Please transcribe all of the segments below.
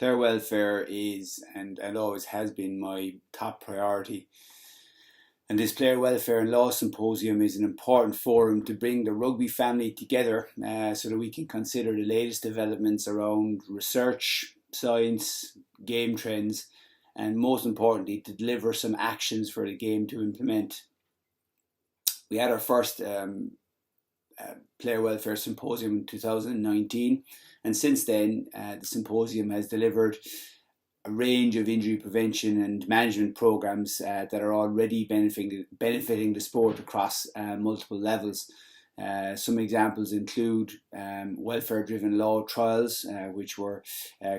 Player welfare is and always has been my top priority. And this Player Welfare and Law Symposium is an important forum to bring the rugby family together so that we can consider the latest developments around research, science, game trends, and most importantly, to deliver some actions for the game to implement. We had our first Player Welfare Symposium in 2019, and since then, the Symposium has delivered a range of injury prevention and management programs that are already benefiting the sport across multiple levels. Some examples include welfare-driven law trials, which were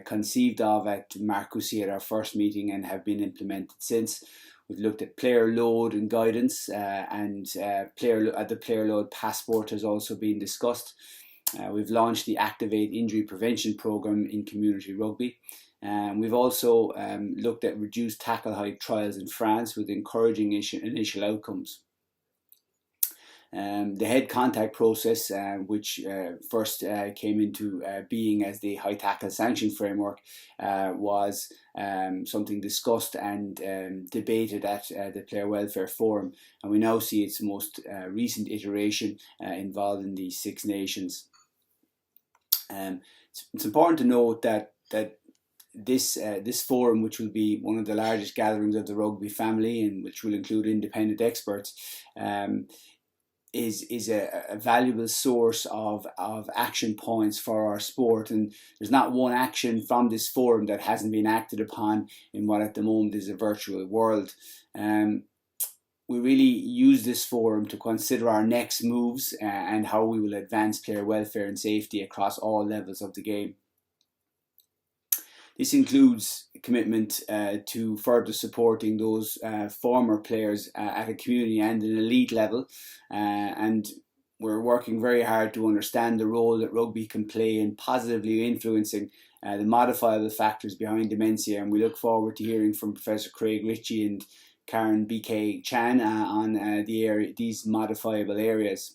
conceived of at Marcoussis at our first meeting and have been implemented since. We've looked at player load and guidance, and the player load passport has also been discussed. We've launched the Activate Injury Prevention Programme in community rugby. We've also looked at reduced tackle height trials in France with encouraging initial outcomes. The head contact process, which first came into being as the high tackle sanction framework, was something discussed and debated at the Player Welfare Forum, and we now see its most recent iteration involved in the Six Nations. It's important to note that this forum, which will be one of the largest gatherings of the rugby family and which will include independent experts, is a valuable source of action points for our sport, and there's not one action from this forum that hasn't been acted upon in what at the moment is a virtual world. We really use this forum to consider our next moves and how we will advance player welfare and safety across all levels of the game. This includes commitment to further supporting those former players at a community and an elite level, and we're working very hard to understand the role that rugby can play in positively influencing the modifiable factors behind dementia, and we look forward to hearing from Professor Craig Ritchie and Karen B.K. Chan on these modifiable areas.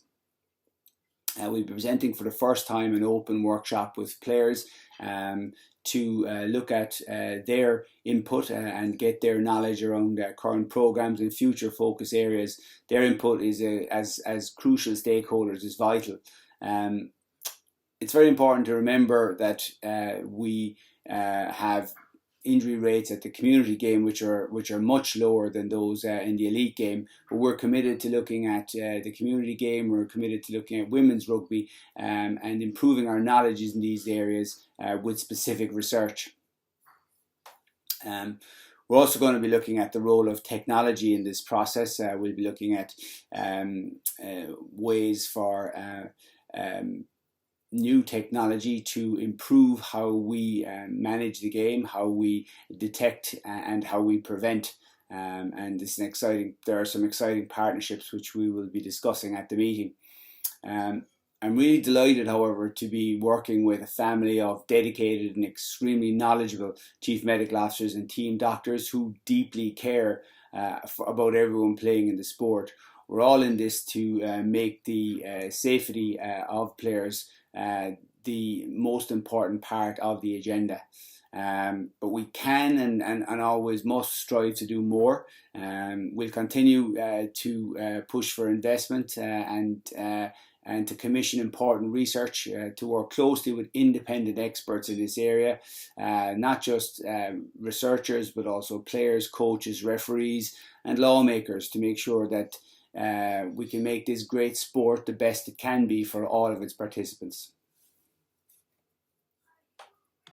We'll be presenting for the first time an open workshop with players to look at their input and get their knowledge around current programs and future focus areas. Their input is as crucial stakeholders is vital. It's very important to remember that we have injury rates at the community game which are much lower than those in the elite game, but we're committed to looking at the community game. We're committed to looking at women's rugby and improving our knowledges in these areas with specific research. We're also going to be looking at the role of technology in this process. We'll be looking at ways for new technology to improve how we manage the game, how we detect and how we prevent. And this is there are some exciting partnerships which we will be discussing at the meeting. I'm really delighted, however, to be working with a family of dedicated and extremely knowledgeable chief medical officers and team doctors who deeply care about everyone playing in the sport. We're all in this to make the safety of players the most important part of the agenda. But we can and always must strive to do more. We'll continue to push for investment and to commission important research, to work closely with independent experts in this area, not just researchers, but also players, coaches, referees, and lawmakers, to make sure that we can make this great sport the best it can be for all of its participants.